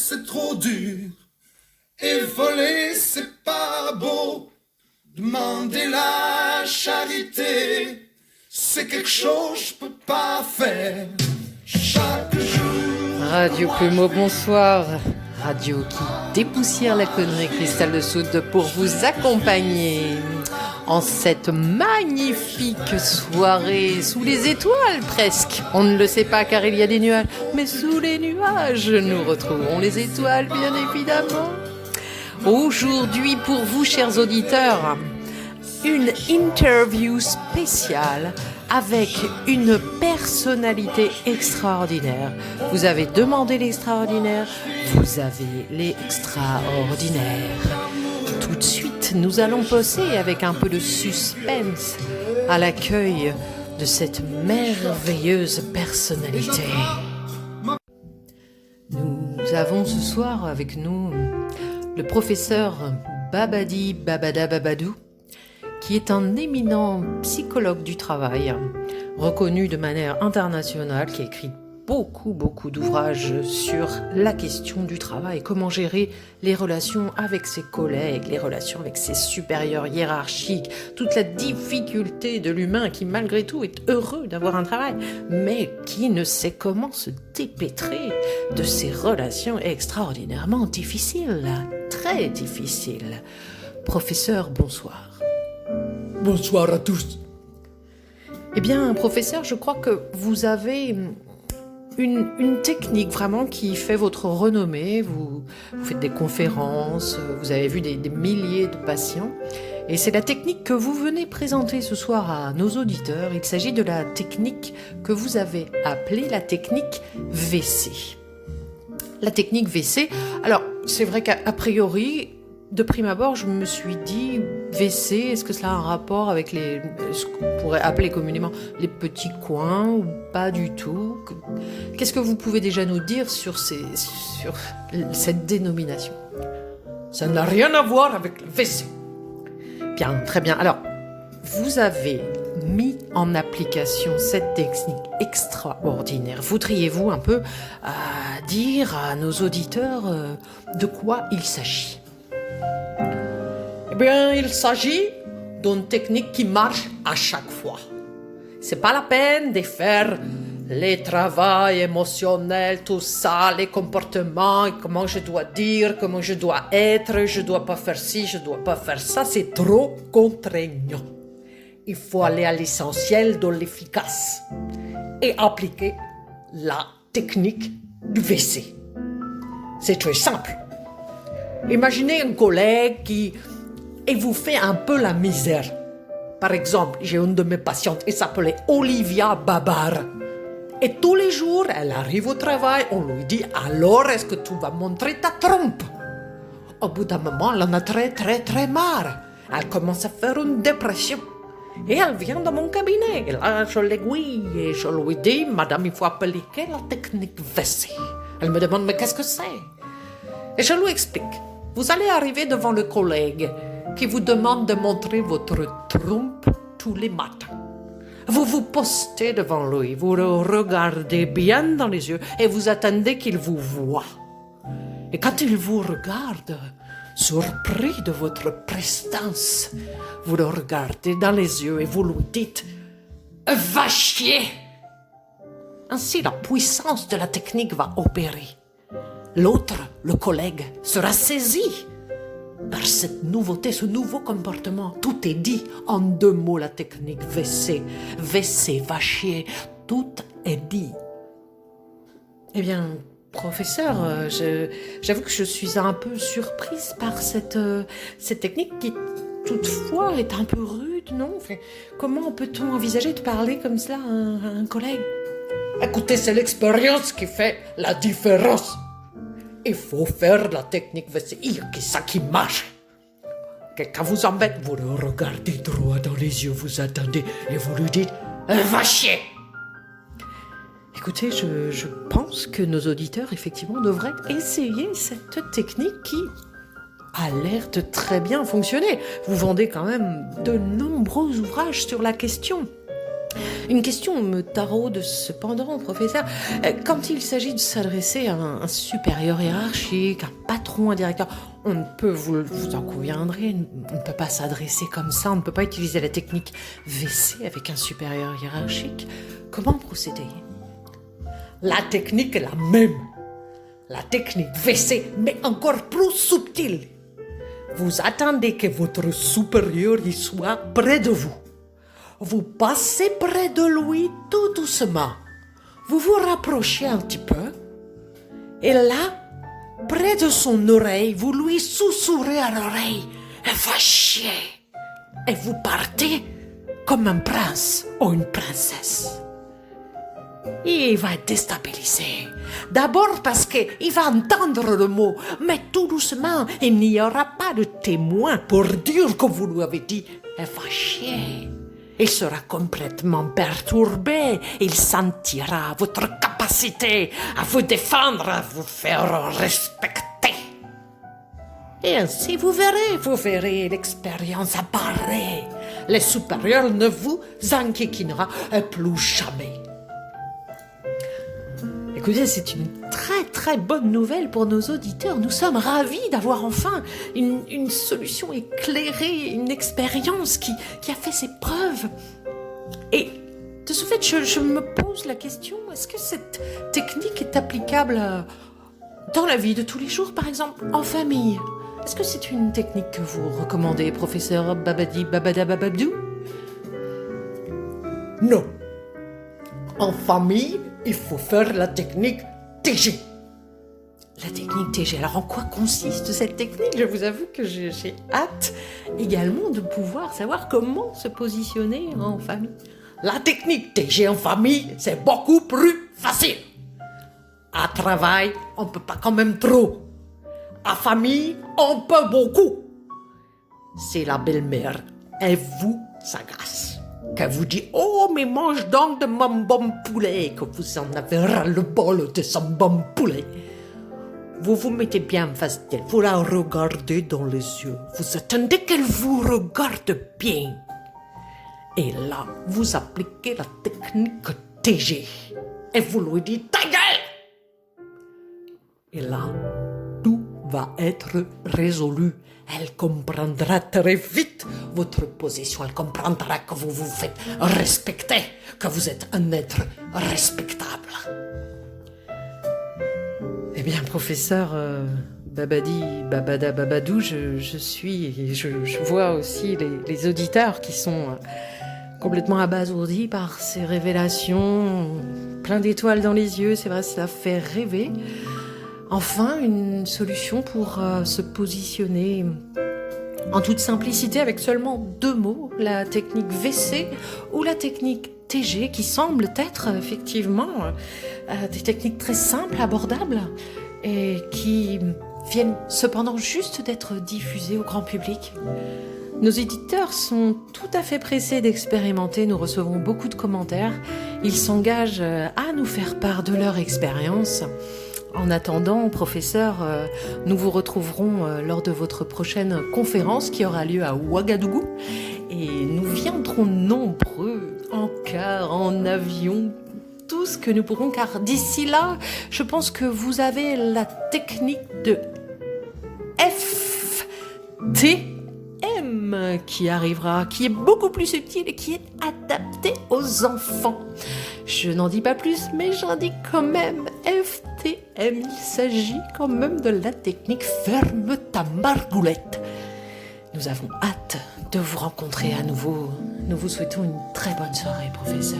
c'est trop dur. Et voler, c'est pas beau. Demander la charité, c'est quelque chose je peux pas faire chaque jour. Radio Plumeau, bonsoir. Radio qui dépoussière la connerie, Cristal de Soude, pour vous accompagner en cette magnifique soirée sous les étoiles presque. On ne le sait pas car il y a des nuages, mais sous les nuages nous retrouvons les étoiles bien évidemment. Aujourd'hui pour vous chers auditeurs, une interview spéciale avec une personnalité extraordinaire. Vous avez demandé l'extraordinaire, vous avez l'extraordinaire. Tout de suite, nous allons passer avec un peu de suspense à l'accueil de cette merveilleuse personnalité. Nous avons ce soir avec nous le professeur Babadi Babada Babadou, qui est un éminent psychologue du travail, reconnu de manière internationale, qui a écrit beaucoup d'ouvrages sur la question du travail, comment gérer les relations avec ses collègues, les relations avec ses supérieurs hiérarchiques, toute la difficulté de l'humain qui malgré tout est heureux d'avoir un travail, mais qui ne sait comment se dépêtrer de ces relations extraordinairement difficiles, très difficiles. Professeur, bonsoir. Bonsoir à tous. Eh bien, professeur, je crois que vous avez une technique vraiment qui fait votre renommée. Vous faites des conférences, vous avez vu des milliers de patients. Et c'est la technique que vous venez présenter ce soir à nos auditeurs. Il s'agit de la technique que vous avez appelée la technique WC. La technique WC, alors c'est vrai qu'à priori, de prime abord, je me suis dit, WC, est-ce que cela a un rapport avec ce qu'on pourrait appeler communément les petits coins ou pas du tout? Qu'est-ce que vous pouvez déjà nous dire sur cette dénomination? Ça n'a rien à voir avec le WC. Bien, très bien. Alors, vous avez mis en application cette technique extraordinaire. Voudriez-vous un peu dire à nos auditeurs de quoi il s'agit? Eh bien, il s'agit d'une technique qui marche à chaque fois. C'est pas la peine de faire les travaux émotionnels, tout ça, les comportements, comment je dois dire, comment je dois être, je dois pas faire ci, je dois pas faire ça, c'est trop contraignant. Il faut aller à l'essentiel de l'efficace et appliquer la technique du WC. C'est très simple. Imaginez un collègue et vous fait un peu la misère. Par exemple, j'ai une de mes patientes, elle s'appelait Olivia Babar. Et tous les jours, elle arrive au travail, on lui dit « Alors, est-ce que tu vas montrer ta trompe ?» Au bout d'un moment, elle en a très marre. Elle commence à faire une dépression. Et elle vient dans mon cabinet. Et là, je l'aiguille et je lui dis « Madame, il faut appliquer la technique WC. » Elle me demande « Mais qu'est-ce que c'est ?» Et je lui explique. Vous allez arriver devant le collègue qui vous demande de montrer votre trompe tous les matins. Vous vous postez devant lui, vous le regardez bien dans les yeux et vous attendez qu'il vous voie. Et quand il vous regarde, surpris de votre prestance, vous le regardez dans les yeux et vous lui dites « Va chier !» Ainsi, la puissance de la technique va opérer. L'autre, le collègue, sera saisi par cette nouveauté, ce nouveau comportement. Tout est dit en 2 mots, la technique WC. WC, va chier, tout est dit. Eh bien, professeur, j'avoue que je suis un peu surprise par cette technique qui, toutefois, est un peu rude, non? Enfin, comment peut-on envisager de parler comme cela à un collègue? Écoutez, c'est l'expérience qui fait la différence. Il faut faire la technique WC. Il y a que ça qui marche. Quelqu'un vous embête, vous le regardez droit dans les yeux, vous attendez et vous lui dites « Va chier !» Écoutez, je pense que nos auditeurs, effectivement, devraient essayer cette technique qui a l'air de très bien fonctionner. Vous vendez quand même de nombreux ouvrages sur la question. Une question me taraude cependant, professeur. Quand il s'agit de s'adresser à un supérieur hiérarchique, un patron, un directeur, on ne peut, vous en conviendrez, on ne peut pas s'adresser comme ça, on ne peut pas utiliser la technique WC avec un supérieur hiérarchique. Comment procéder? La technique est la même. La technique WC, mais encore plus subtile. Vous attendez que votre supérieur y soit près de vous. Vous passez près de lui tout doucement. Vous vous rapprochez un petit peu. Et là, près de son oreille, vous lui susurrez à l'oreille « Va chier !» Et vous partez comme un prince ou une princesse. Et il va être déstabilisé. D'abord parce qu'il va entendre le mot, mais tout doucement, il n'y aura pas de témoin pour dire que vous lui avez dit « Va chier !» Il sera complètement perturbé. Il sentira votre capacité à vous défendre, à vous faire respecter. Et ainsi, vous verrez, l'expérience apparaît. Le supérieur ne vous enquiquinera plus jamais. Écoutez, c'est une très très bonne nouvelle pour nos auditeurs. Nous sommes ravis d'avoir enfin une solution éclairée, une expérience qui a fait ses preuves. Et de ce fait, je me pose la question, est-ce que cette technique est applicable dans la vie de tous les jours, par exemple, en famille? Est-ce que c'est une technique que vous recommandez, professeur Babadi Babada Bababdou? Non. En famille, il faut faire la technique TG. La technique TG. Alors, en quoi consiste cette technique? Je vous avoue que j'ai hâte également de pouvoir savoir comment se positionner en famille. La technique TG en famille, c'est beaucoup plus facile. À travail, on ne peut pas quand même trop. À famille, on peut beaucoup. C'est la belle-mère. Elle vous agace. Qu'elle vous dit « Oh, mais mange donc de mon bon poulet !» que vous en avez ras-le-bol de son bon poulet. Vous vous mettez bien en face d'elle, vous la regardez dans les yeux, vous attendez qu'elle vous regarde bien. Et là, vous appliquez la technique TG. Et vous lui dites « Ta gueule !» Et là, tout va être résolu. Elle comprendra très vite votre position. Elle comprendra que vous vous faites respecter, que vous êtes un être respectable. Eh bien, professeur Babadi Babada Babadou, je vois aussi les auditeurs qui sont complètement abasourdis par ces révélations, plein d'étoiles dans les yeux. C'est vrai, cela fait rêver. Enfin, une solution pour se positionner en toute simplicité avec seulement 2 mots, la technique WC ou la technique TG, qui semblent être effectivement des techniques très simples, abordables, et qui viennent cependant juste d'être diffusées au grand public. Nos éditeurs sont tout à fait pressés d'expérimenter, nous recevons beaucoup de commentaires, ils s'engagent à nous faire part de leur expérience. En attendant, professeur, nous vous retrouverons lors de votre prochaine conférence qui aura lieu à Ouagadougou. Et nous viendrons nombreux, en car, en avion, tout ce que nous pourrons, car d'ici là, je pense que vous avez la technique de FTM qui arrivera, qui est beaucoup plus subtile et qui est adaptée aux enfants. Je n'en dis pas plus, mais j'en dis quand même FTM. Il s'agit quand même de la technique ferme ta margoulette. Nous avons hâte de vous rencontrer à nouveau. Nous vous souhaitons une très bonne soirée, professeur.